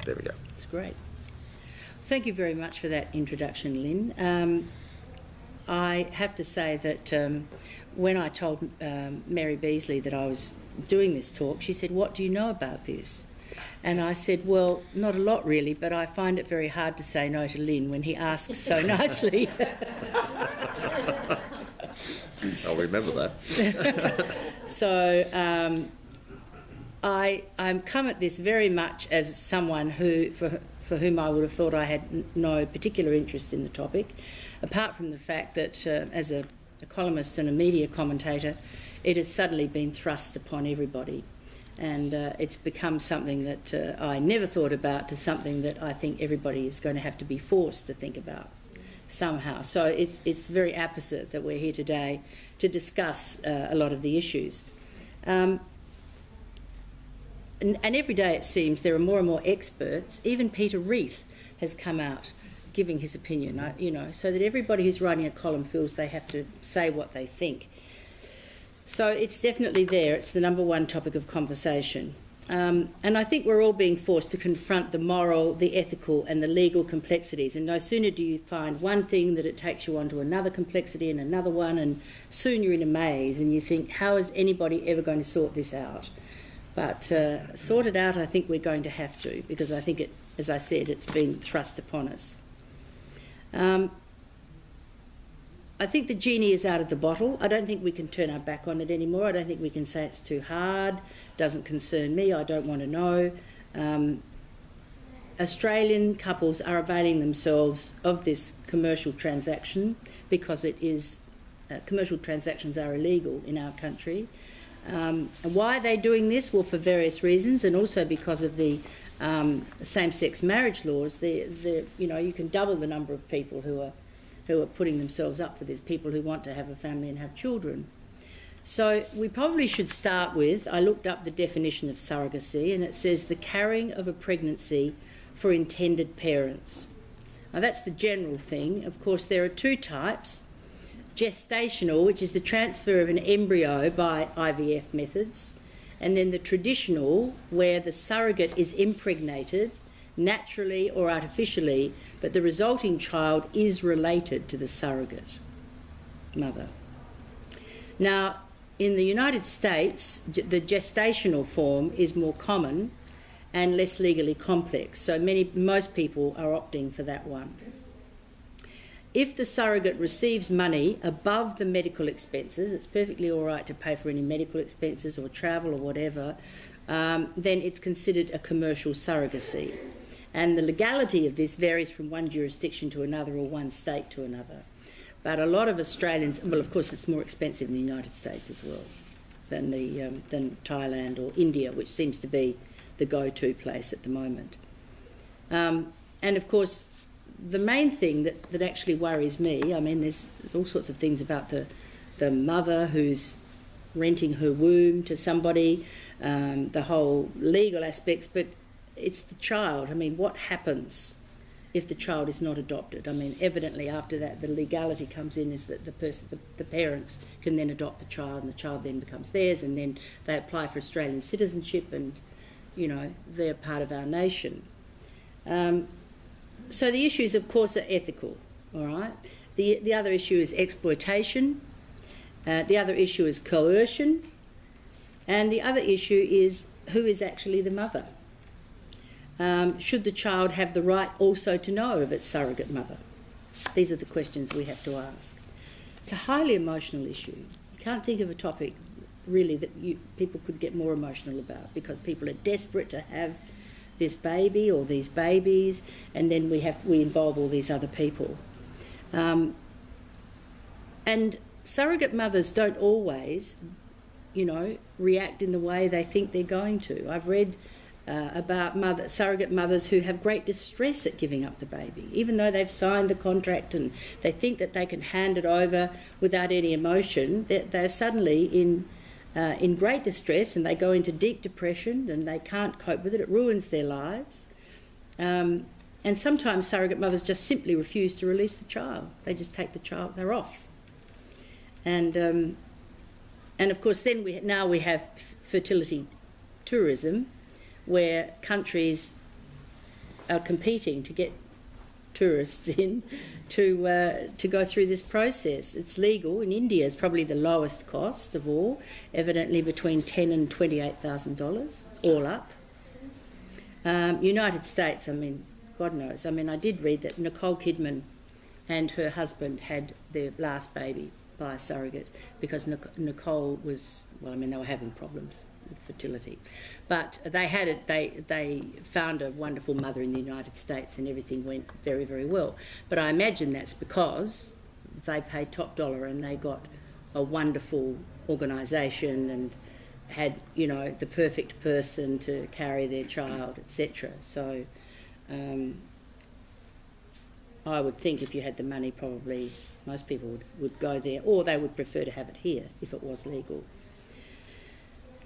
there we go. It's great. Thank you very much for that introduction, Lynn. I have to say that when I told Mary Beasley that I was doing this talk, she said, "What do you know about this?" And I said, "Well, not a lot really, but I find it very hard to say no to Lynn when he asks so nicely." I'll remember that. So I'm come at this very much as someone who, for whom I would have thought I had no particular interest in the topic, apart from the fact that as a columnist and a media commentator, it has suddenly been thrust upon everybody. And it's become something that I never thought about to something that I think everybody is going to have to be forced to think about somehow. So it's very apposite that we're here today to discuss a lot of the issues. And every day it seems there are more and more experts. Even Peter Reith has come out giving his opinion, you know, so that everybody who's writing a column feels they have to say what they think. So it's definitely there. It's the number one topic of conversation. And I think we're all being forced to confront the moral, the ethical and the legal complexities. And no sooner do you find one thing that it takes you on to another complexity and another one, and soon you're in a maze and you think, how is anybody ever going to sort this out? But sort it out, I think we're going to have to, because I think, as I said, it's been thrust upon us. I think the genie is out of the bottle. I don't think we can turn our back on it anymore. I don't think we can say it's too hard, doesn't concern me, I don't want to know. Australian couples are availing themselves of this commercial transaction because it is, commercial transactions are illegal in our country. And why are they doing this? Well, for various reasons, and also because of the same-sex marriage laws. You know, you can double the number of people who are putting themselves up for this, people who want to have a family and have children. So we probably should start with, I looked up the definition of surrogacy, and it says the carrying of a pregnancy for intended parents. Now that's the general thing. Of course, there are two types. Gestational, which is the transfer of an embryo by IVF methods, and then the traditional, where the surrogate is impregnated naturally or artificially, but the resulting child is related to the surrogate mother. Now, in the United States, the gestational form is more common and less legally complex, so most people are opting for that one. If the surrogate receives money above the medical expenses, it's perfectly all right to pay for any medical expenses or travel or whatever, then it's considered a commercial surrogacy. And the legality of this varies from one jurisdiction to another or one state to another. But a lot of Australians, well, of course, it's more expensive in the United States as well than Thailand or India, which seems to be the go-to place at the moment. And of course, the main thing that actually worries me, I mean, there's all sorts of things about the mother who's renting her womb to somebody, the whole legal aspects, but it's the child. I mean, what happens if the child is not adopted? I mean, evidently after that, the legality comes in is that the parents can then adopt the child, and the child then becomes theirs, and then they apply for Australian citizenship, and, you know, they're part of our nation. So the issues, of course, are ethical, all right? The other issue is exploitation. The other issue is coercion. And the other issue is who is actually the mother. Should the child have the right also to know of its surrogate mother? These are the questions we have to ask. It's a highly emotional issue. You can't think of a topic, really, that people could get more emotional about, because people are desperate to have this baby or these babies, and then we involve all these other people. And surrogate mothers don't always, you know, react in the way they think they're going to. I've read about surrogate mothers who have great distress at giving up the baby, even though they've signed the contract and they think that they can hand it over without any emotion. They're suddenly in great distress, and they go into deep depression, and they can't cope with it. It ruins their lives. And sometimes surrogate mothers just simply refuse to release the child. They just take the child, they're off. And of course then we have fertility tourism, where countries are competing to get tourists in to go through this process. It's legal. In India, it's probably the lowest cost of all, evidently between $10,000 and $28,000 all up. United States, I mean, God knows. I mean, I did read that Nicole Kidman and her husband had their last baby by a surrogate because Nicole was, well, I mean, they were having problems with fertility. But they had it, they found a wonderful mother in the United States and everything went very, very well. But I imagine that's because they paid top dollar and they got a wonderful organisation and had, you know, the perfect person to carry their child, etc. So I would think if you had the money, probably most people would go there, or they would prefer to have it here if it was legal.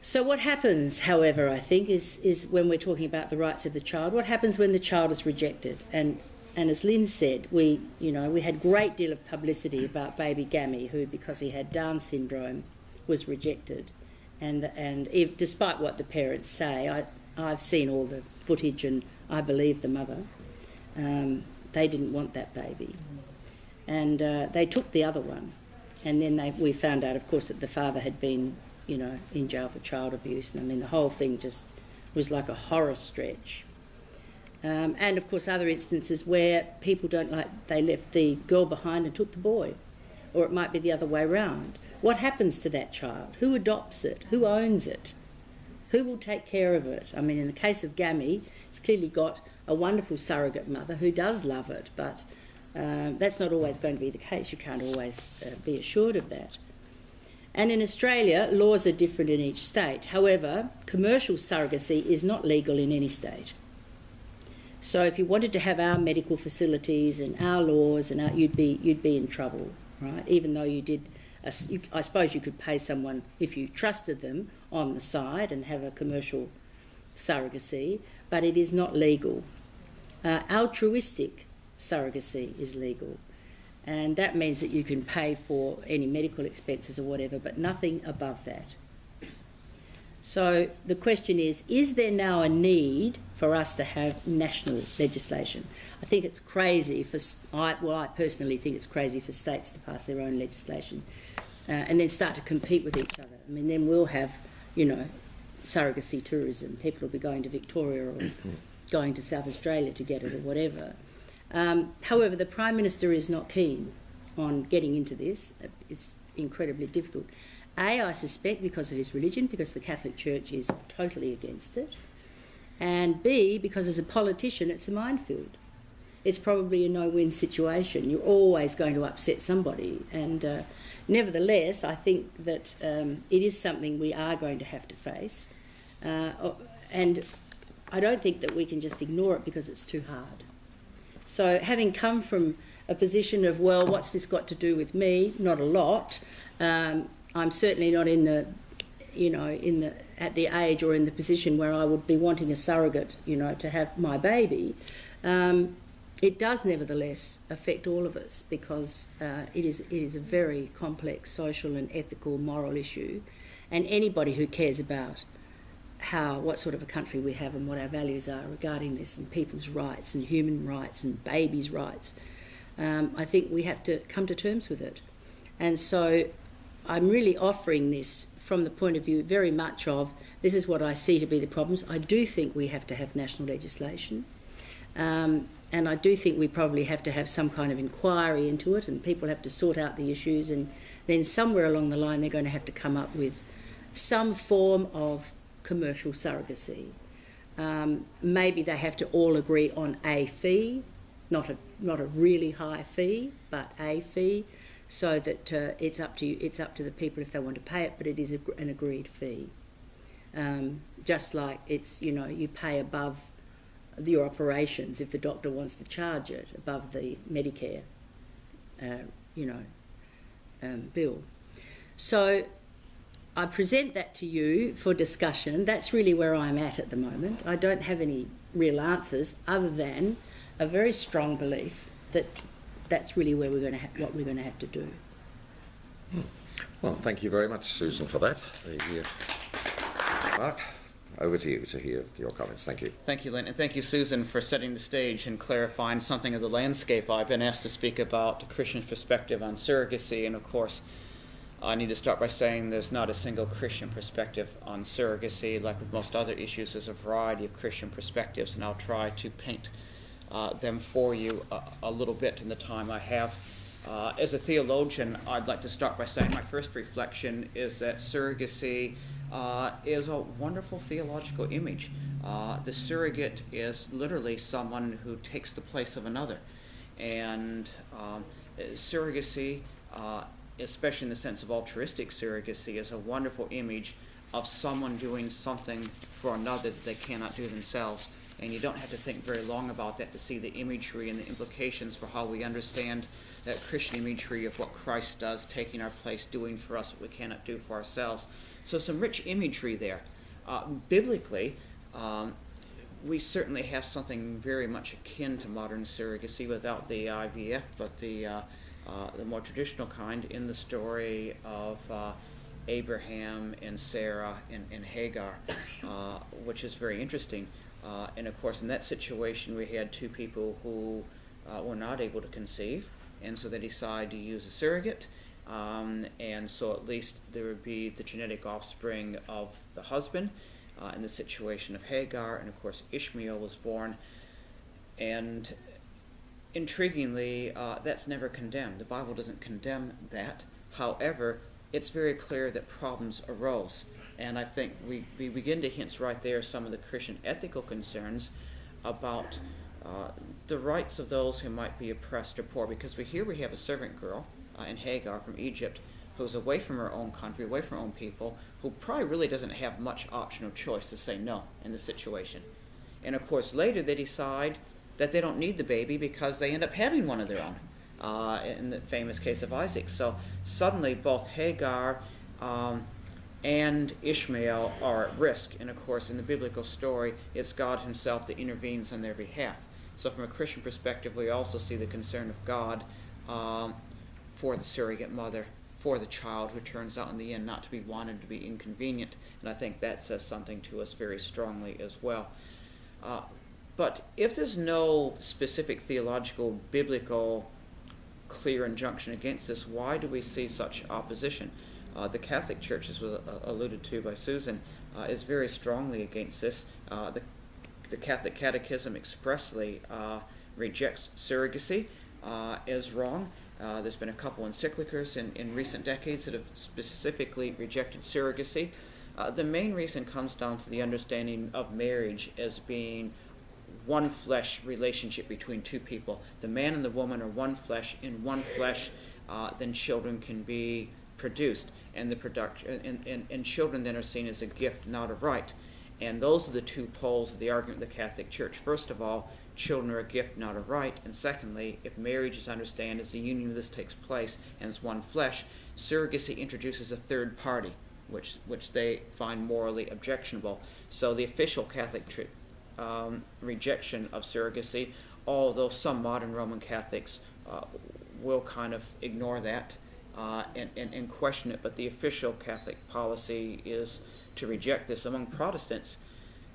So what happens, however, I think, is when we're talking about the rights of the child, what happens when the child is rejected? And as Lynn said, we had a great deal of publicity about baby Gammy, who, because he had Down syndrome, was rejected. And despite what the parents say, I've seen all the footage and I believe the mother. They didn't want that baby. And they took the other one. And then we found out, of course, that the father had been, you know, in jail for child abuse. And I mean, the whole thing just was like a horror stretch. And of course, other instances where people don't like, they left the girl behind and took the boy. Or it might be the other way round. What happens to that child? Who adopts it? Who owns it? Who will take care of it? I mean, in the case of Gammy, it's clearly got a wonderful surrogate mother who does love it, but that's not always going to be the case. You can't always be assured of that. And in Australia, laws are different in each state. However, commercial surrogacy is not legal in any state. So if you wanted to have our medical facilities and our laws, and you'd be in trouble, right? Even though you did, I suppose you could pay someone if you trusted them on the side and have a commercial surrogacy, but it is not legal. Altruistic surrogacy is legal, and that means that you can pay for any medical expenses or whatever, but nothing above that. So the question is there now a need for us to have national legislation? I think it's crazy I personally think it's crazy for states to pass their own legislation and then start to compete with each other. I mean, then we'll have, you know, surrogacy tourism. People will be going to Victoria or going to South Australia to get it or whatever. However, the Prime Minister is not keen on getting into this. It's incredibly difficult. A, I suspect because of his religion, because the Catholic Church is totally against it. And B, because as a politician, it's a minefield. It's probably a no-win situation. You're always going to upset somebody. And nevertheless, I think that it is something we are going to have to face. And I don't think that we can just ignore it because it's too hard. So having come from a position of, well, what's this got to do with me? Not a lot. I'm certainly not in the, you know, at the age or in the position where I would be wanting a surrogate, you know, to have my baby. It does nevertheless affect all of us because it is a very complex social and ethical, moral issue, and anybody who cares about what sort of a country we have and what our values are regarding this and people's rights and human rights and babies' rights, I think we have to come to terms with it. And so I'm really offering this from the point of view very much of this is what I see to be the problems. I do think we have to have national legislation, and I do think we probably have to have some kind of inquiry into it, and people have to sort out the issues, and then somewhere along the line they're going to have to come up with some form of commercial surrogacy. Maybe they have to all agree on a fee, not a really high fee, but a fee, so that it's up to the people if they want to pay it, but it is an agreed fee. Just like it's, you know, you pay above your operations if the doctor wants to charge it above the Medicare, bill. So I present that to you for discussion. That's really where I'm at the moment. I don't have any real answers other than a very strong belief that that's really where what we're going to have to do. Well, thank you very much, Susan, for that. Mark, Over to you to hear your comments. Thank you. Thank you, Lynn, and thank you, Susan, for setting the stage and clarifying something of the landscape. I've been asked to speak about the Christian perspective on surrogacy, and of course, I need to start by saying there's not a single Christian perspective on surrogacy. Like with most other issues, there's a variety of Christian perspectives, and I'll try to paint them for you a little bit in the time I have. As a theologian, I'd like to start by saying my first reflection is that surrogacy is a wonderful theological image. The surrogate is literally someone who takes the place of another. And surrogacy, especially in the sense of altruistic surrogacy, is a wonderful image of someone doing something for another that they cannot do themselves. And you don't have to think very long about that to see the imagery and the implications for how we understand that Christian imagery of what Christ does, taking our place, doing for us what we cannot do for ourselves. So some rich imagery there. Biblically, we certainly have something very much akin to modern surrogacy without the IVF, but the more traditional kind in the story of Abraham and Sarah and Hagar, which is very interesting. And of course, in that situation, we had two people who were not able to conceive, and so they decide to use a surrogate. And so at least there would be the genetic offspring of the husband in the situation of Hagar, and of course Ishmael was born. And intriguingly, that's never condemned. The Bible doesn't condemn that. However, it's very clear that problems arose. And I think we begin to hint right there some of the Christian ethical concerns about the rights of those who might be oppressed or poor. Because we have a servant girl in Hagar from Egypt who's away from her own country, away from her own people, who probably really doesn't have much optional choice to say no in the situation. And of course later they decide that they don't need the baby because they end up having one of their own, in the famous case of Isaac. So suddenly both Hagar and Ishmael are at risk. And of course in the biblical story it's God himself that intervenes on their behalf. So from a Christian perspective we also see the concern of God for the surrogate mother, for the child who turns out in the end not to be wanted, to be inconvenient. And I think that says something to us very strongly as well. But if there's no specific theological, biblical, clear injunction against this, why do we see such opposition? The Catholic Church, as was alluded to by Susan, is very strongly against this. The Catholic Catechism expressly rejects surrogacy as wrong. There's been a couple encyclicals in recent decades that have specifically rejected surrogacy. The main reason comes down to the understanding of marriage as being one flesh relationship between two people. The man and the woman are one flesh. In one flesh, then children can be produced, and and children then are seen as a gift, not a right. And those are the two poles of the argument of the Catholic Church. First of all, children are a gift, not a right. And secondly, if marriage is understood as the union of this takes place and it's one flesh, surrogacy introduces a third party, which they find morally objectionable. So the official Catholic rejection of surrogacy, although some modern Roman Catholics will kind of ignore that and question it, but the official Catholic policy is to reject this. Among Protestants,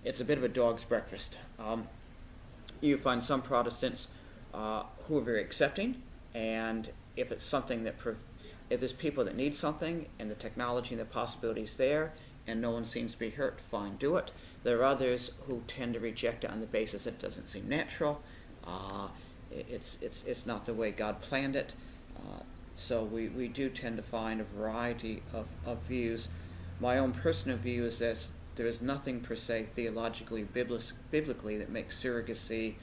it's a bit of a dog's breakfast. You find some Protestants who are very accepting, and if it's something that if there's people that need something and the technology and the possibilities there and no one seems to be hurt, fine, do it. There are others who tend to reject it on the basis it doesn't seem natural. It's not the way God planned it. So we do tend to find a variety of views. My own personal view is that there is nothing per se theologically, biblically that makes surrogacy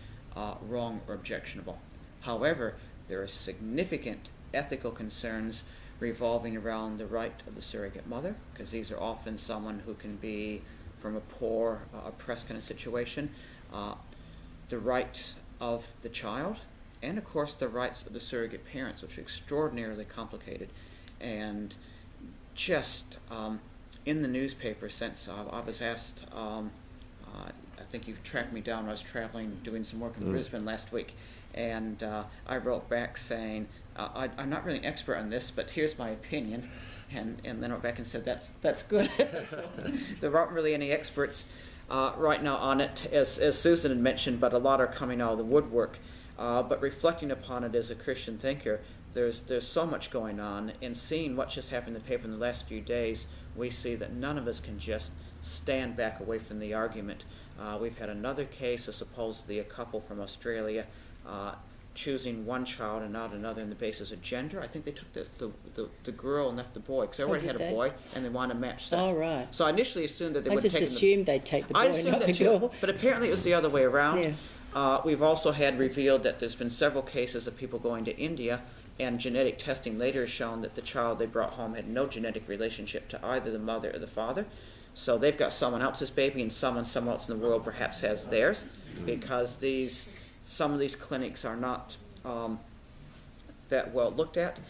wrong or objectionable. However, there are significant ethical concerns revolving around the right of the surrogate mother, because these are often someone who can be from a poor, oppressed kind of situation, the right of the child, and of course the rights of the surrogate parents, which are extraordinarily complicated. And just in the newspaper, since I was asked, I think you tracked me down when I was traveling, doing some work in Brisbane last week, and I wrote back saying, I'm not really an expert on this, but here's my opinion. And Lynn went back and said, that's good. So there aren't really any experts right now on it, as Susan had mentioned, but a lot are coming out of the woodwork. But reflecting upon it as a Christian thinker, there's so much going on, and seeing what just happened in the paper in the last few days, we see that none of us can just stand back away from the argument. We've had another case of supposedly a couple from Australia choosing one child and not another on the basis of gender. I think they took the girl and left the boy, because they already had a boy and they wanted to match sex. Oh, right. So I initially assumed that they would take I just assumed they'd take the boy, not the girl. but apparently it was the other way around. Yeah. We've also had revealed that there's been several cases of people going to India, and genetic testing later has shown that the child they brought home had no genetic relationship to either the mother or the father. So they've got someone else's baby, and someone somewhere else in the world perhaps has theirs, because some of these clinics are not that well looked at.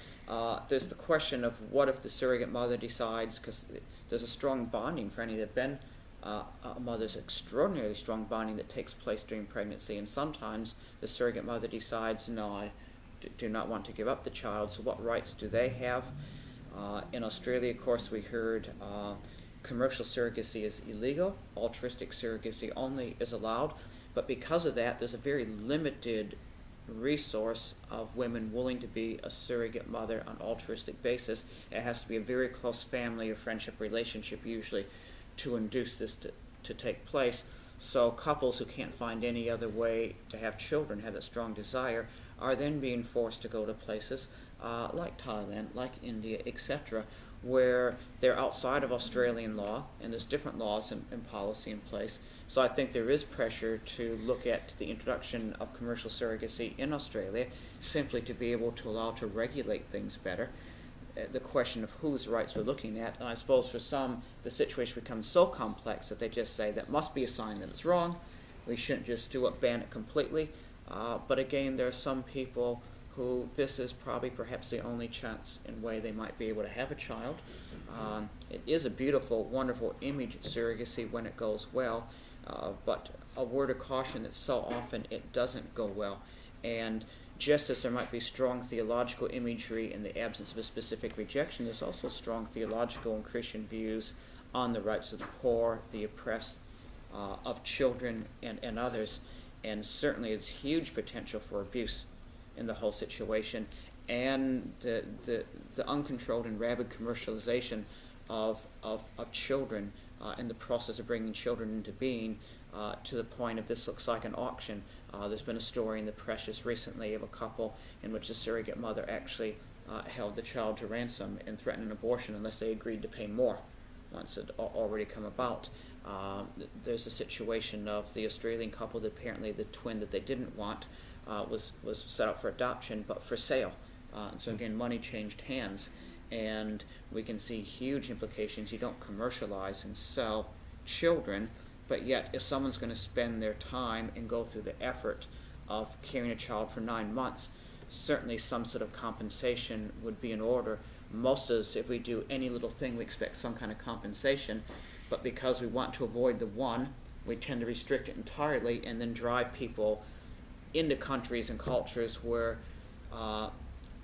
There's the question of what if the surrogate mother decides, because there's a strong bonding for any that have been a mother's extraordinarily strong bonding that takes place during pregnancy, and sometimes the surrogate mother decides, no, I do not want to give up the child, so what rights do they have? In Australia, of course, we heard commercial surrogacy is illegal, altruistic surrogacy only is allowed, but because of that, there's a very limited resource of women willing to be a surrogate mother on altruistic basis. It has to be a very close family or friendship relationship usually to induce this to take place. So couples who can't find any other way to have children, have that strong desire, are then being forced to go to places like Thailand, like India, etc., where they're outside of Australian law, and there's different laws and policy in place. So I think there is pressure to look at the introduction of commercial surrogacy in Australia, simply to be able to allow to regulate things better. The question of whose rights we're looking at, and I suppose for some the situation becomes so complex that they just say that must be a sign that it's wrong, we shouldn't just do it, ban it completely. But again, there are some people who this is probably perhaps the only chance and way they might be able to have a child. It is a beautiful, wonderful image surrogacy when it goes well, but a word of caution that so often it doesn't go well. And just as there might be strong theological imagery in the absence of a specific rejection, there's also strong theological and Christian views on the rights of the poor, the oppressed, of children and others. And certainly it's huge potential for abuse in the whole situation, and the uncontrolled and rabid commercialization of children in the process of bringing children into being, to the point of this looks like an auction. There's been a story in the press just recently of a couple in which the surrogate mother actually held the child to ransom and threatened an abortion unless they agreed to pay more once it already come about. There's a situation of the Australian couple that apparently the twin that they didn't want was set up for adoption but for sale. And so again, money changed hands, and we can see huge implications. You don't commercialize and sell children, but yet if someone's going to spend their time and go through the effort of carrying a child for 9 months, certainly some sort of compensation would be in order. Most of us, if we do any little thing, we expect some kind of compensation, but because we want to avoid the one, we tend to restrict it entirely and then drive people into countries and cultures where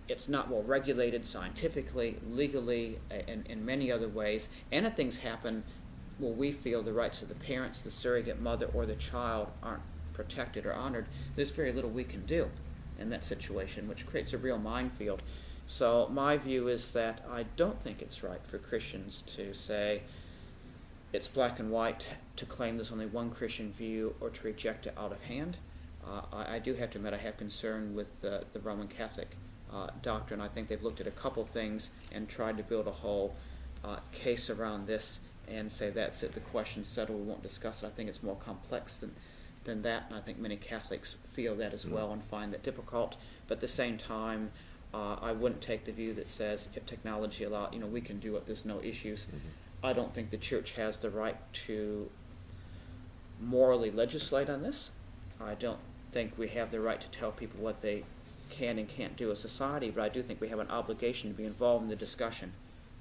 it's not well regulated scientifically, legally, and in many other ways. And if things happen where we feel the rights of the parents, the surrogate mother, or the child aren't protected or honored, there's very little we can do in that situation, which creates a real minefield. So my view is that I don't think it's right for Christians to say it's black and white, to claim there's only one Christian view, or to reject it out of hand. I do have to admit I have concern with the Roman Catholic doctrine. I think they've looked at a couple things and tried to build a whole case around this and say that's it, the question's settled, we won't discuss it. I think it's more complex than that, and I think many Catholics feel that as well and find that difficult. But at the same time, I wouldn't take the view that says if technology allows, we can do it, there's no issues. I don't think the church has the right to morally legislate on this. I don't think we have the right to tell people what they can and can't do as society, but I do think we have an obligation to be involved in the discussion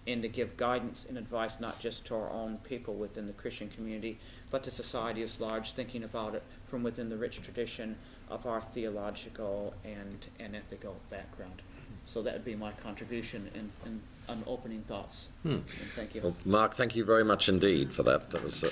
and to give guidance and advice not just to our own people within the Christian community, but to society as large, thinking about it from within the rich tradition of our theological and ethical background. So that would be my contribution on opening thoughts. And thank you. Well, Mark, thank you very much indeed for that. That was